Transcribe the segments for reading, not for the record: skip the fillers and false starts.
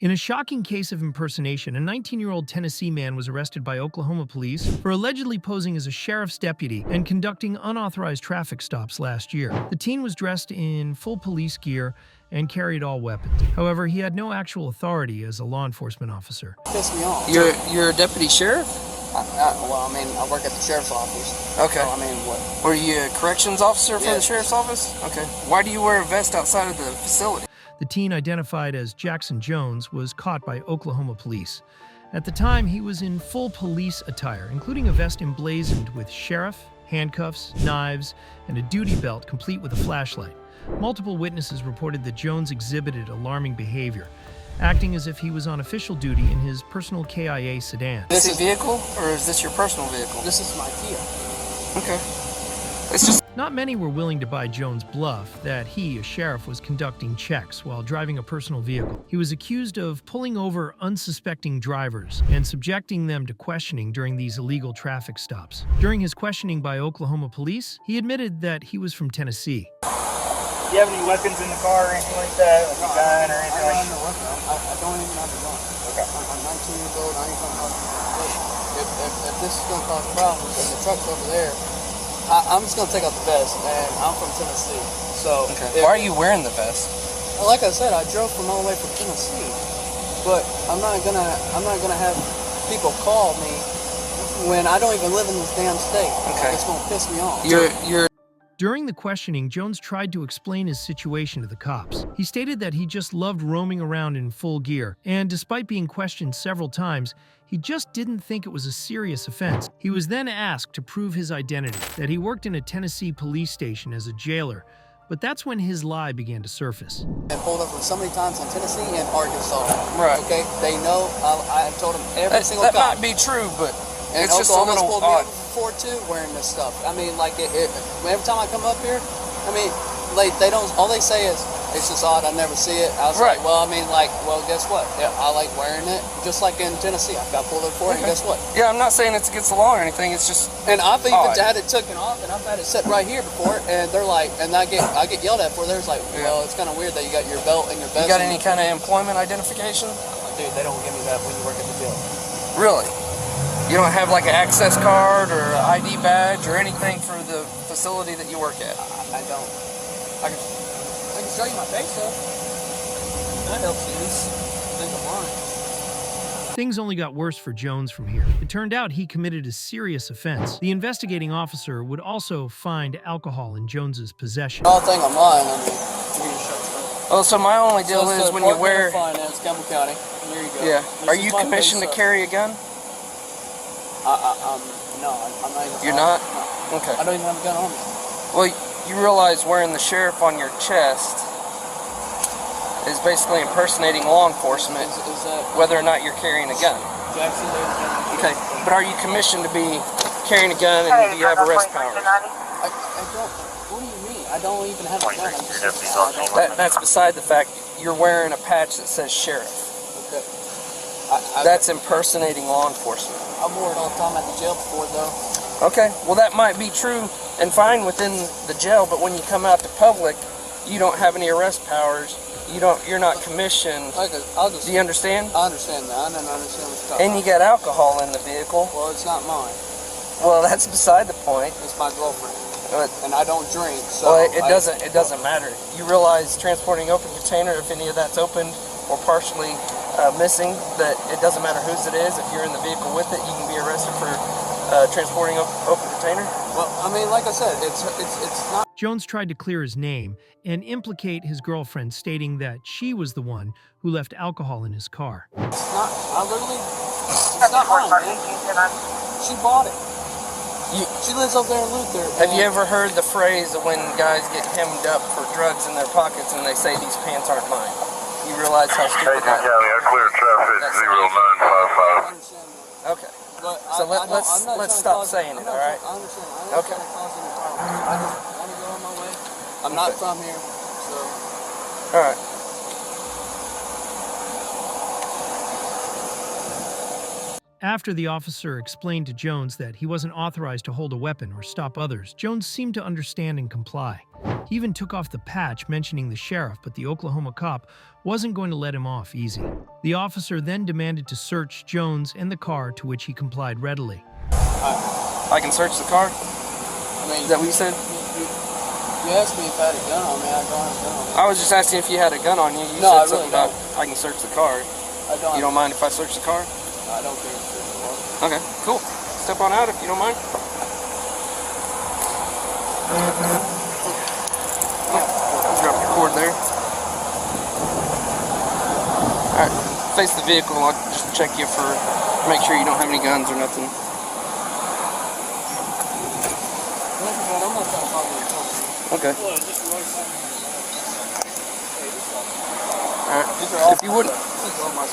In a shocking case of impersonation, a 19-year-old Tennessee man was arrested by Oklahoma police for allegedly posing as a sheriff's deputy and conducting unauthorized traffic stops last year. The teen was dressed in full police gear and carried all weapons. However, he had no actual authority as a law enforcement officer. Piss me off. You're a deputy sheriff? I work at the sheriff's office. Okay. So, what? Were you a corrections officer for Yeah. the sheriff's office? Okay. Why do you wear a vest outside of the facility? The teen, identified as Jackson Jones, was caught by Oklahoma police. At the time, he was in full police attire, including a vest emblazoned with sheriff, handcuffs, knives, and a duty belt complete with a flashlight. Multiple witnesses reported that Jones exhibited alarming behavior, acting as if he was on official duty in his personal KIA sedan. Is this a vehicle, or is this your personal vehicle? This is my Kia. Okay. It's just... Not many were willing to buy Jones' bluff that he, a sheriff, was conducting checks while driving a personal vehicle. He was accused of pulling over unsuspecting drivers and subjecting them to questioning during these illegal traffic stops. During his questioning by Oklahoma police, he admitted that he was from Tennessee. Do you have any weapons in the car or anything like that? Like a gun or anything like that? I don't even have a gun. Okay. I'm 19 years old. I ain't gonna have if this is gonna cause problems and the truck's over there, I'm just gonna take out the vest. And I'm from Tennessee, so. Okay. Why are you wearing the vest? Like I said, I drove from all the way from Tennessee, but I'm not gonna have people call me when I don't even live in this damn state. Okay. It's gonna piss me off. During the questioning, Jones tried to explain his situation to the cops. He stated that he just loved roaming around in full gear, and despite being questioned several times, he just didn't think it was a serious offense. He was then asked to prove his identity, that he worked in a Tennessee police station as a jailer, but that's when his lie began to surface. And pulled up so many times in Tennessee and Arkansas. Right. Okay, they know. I have told them every single That cop. might be true, but And it's just a Oklahoma's little pulled me odd. over before too, wearing this stuff. I mean, like every time I come up here, like they don't. All they say is it's just odd. I never see it. I was Right. like, well, guess what? Yeah, I like wearing it. Just like in Tennessee, I got pulled over for it, and guess what? Yeah, I'm not saying it's against the law or anything. It's just And I've even odd. had it taken off, and I've had it set right here before, and they're like, and I get yelled at for. There's like, well, it's kind of weird that you got your belt and your vest. You got any kind of employment identification? Dude, they don't give me that when you work at the jail. Really? You don't have like an access card or an ID badge or anything for the facility that you work at? I don't. I can show you my face though. That helps you. Think I'm lying. Things only got worse for Jones from here. It turned out he committed a serious offense. The investigating officer would also find alcohol in Jones's possession. I don't think I'm lying. I mean, you can show you. Oh, so my only deal is when you wear... Finance, Campbell County. Here you go. Yeah. This Are is you my commissioned to face, carry a gun? No, I'm not even. You're not? No. Okay. I don't even have a gun on me. Well, you realize wearing the sheriff on your chest is basically impersonating law enforcement, Is that whether or not you're carrying a gun. Jackson? Okay, but are you commissioned to be carrying a gun and do you have arrest powers? I don't. What do you mean? I don't even have a gun. I'm just That's beside the fact you're wearing a patch that says sheriff. Okay. That's impersonating law enforcement. I wore it all the time at the jail before, though. Okay, well that might be true and fine within the jail, but when you come out to public, you don't have any arrest powers. You're not commissioned. Do you understand? I understand that. I don't understand what you're talking And you got alcohol in the vehicle. Well, it's not mine. Well, that's beside the point. It's my girlfriend. But, And I don't drink, so... well, it doesn't matter. You realize transporting open container, if any of that's opened or partially missing, that it doesn't matter whose it is. If you're in the vehicle with it, you can be arrested for transporting open container. Well, I mean, like I said, it's not... Jones tried to clear his name and implicate his girlfriend, stating that she was the one who left alcohol in his car. It's not... It's not mine, man. She bought it. She lives up there in Luther. Have you ever heard the phrase of when guys get hemmed up for drugs in their pockets and they say these pants aren't mine? You realize how stupid Agent that is? County, I clear traffic 0955. I understand that. Okay. But So I'm not let's trying to stop cause- saying it, I'm not all right? I understand. I'm not Okay. trying to cause any problems. I just want to go on my way. I'm not from here, so... All right. After the officer explained to Jones that he wasn't authorized to hold a weapon or stop others, Jones seemed to understand and comply. He even took off the patch mentioning the sheriff, but the Oklahoma cop wasn't going to let him off easy. The officer then demanded to search Jones and the car, to which he complied readily. I can search the car? I mean, Is that what you said? You asked me if I had a gun on me. I don't have a gun on me. I was just asking if you had a gun on you. You No, I said really something about don't. I can search the car. I don't. You don't mind if I search the car? I don't care if it's a car. Okay, cool. Step on out if you don't mind. Drop your cord there. Alright, face the vehicle. I'll just check you for, make sure you don't have any guns or nothing. I'm not trying to talk to you. Okay. Well, just right side. Alright, if you wouldn't,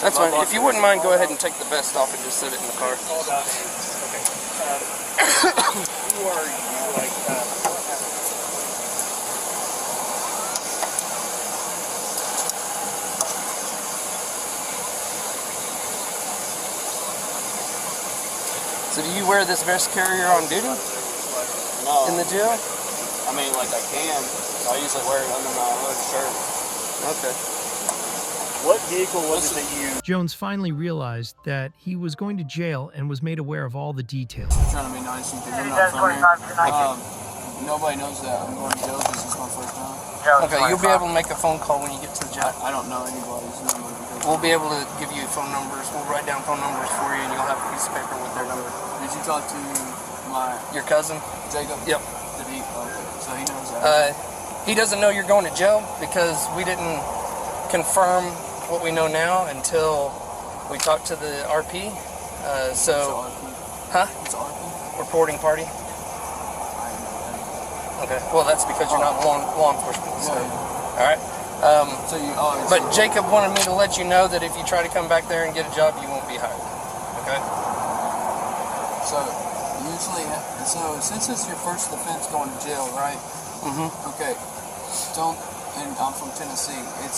that's fine. If you wouldn't mind, go ahead and take the vest off and just sit it in the car. All done. Okay. Who are you? Like, So do you wear this vest carrier on duty No. in the jail? I mean, like I can. I usually wear it under my hood shirt. Okay. what vehicle was it that you? Jones finally realized that he was going to jail and was made aware of all the details. I'm trying to be nice because I'm not from here. Nobody knows that I'm going to jail because it's my first time. Okay, you'll be able to make a phone call when you get to the jail. I don't know anybody's number. We'll be able to give you phone numbers. We'll write down phone numbers for you, and you'll have a piece of paper with their number. Did you talk to my Your cousin? Jacob? Yep. Did he? Okay. So he knows that. He doesn't know you're going to jail because we didn't confirm what we know now until we talked to the RP. It's a RP. Huh? It's a RP? Reporting party. I didn't know Okay. Well, that's because you're not law enforcement. that. So. Yeah. All right. So you. Oh, But Jacob wanted me to let you know that if you try to come back there and get a job, you won't be hired. Okay? So usually, since it's your first offense going to jail, right? Mm-hmm. Okay. And I'm from Tennessee. I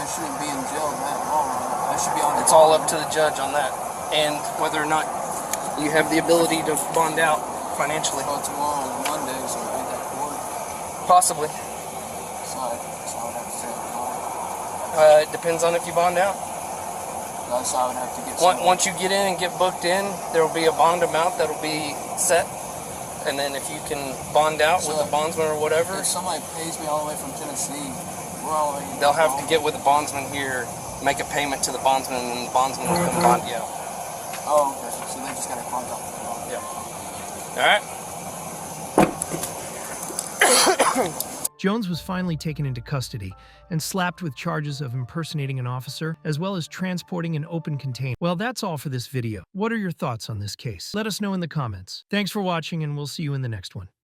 shouldn't be in jail that long. I should be on. It's all up to the judge on that, and whether or not you have the ability to bond out financially. Well, tomorrow is Monday, so we get that court. Possibly. So I would have to say It depends on if you bond out. so I would have to get. Once you get in and get booked in, there will be a bond amount that will be set, and then if you can bond out with the bondsman or whatever, If somebody pays me all the way from Tennessee, we're all the way. they'll have to get with the bondsman here, make a payment to the bondsman, and then the bondsman will come bond you out. Oh, okay. So they just got to contact me. Yeah. All right. Jones was finally taken into custody and slapped with charges of impersonating an officer, as well as transporting an open container. Well, that's all for this video. What are your thoughts on this case? Let us know in the comments. Thanks for watching, and we'll see you in the next one.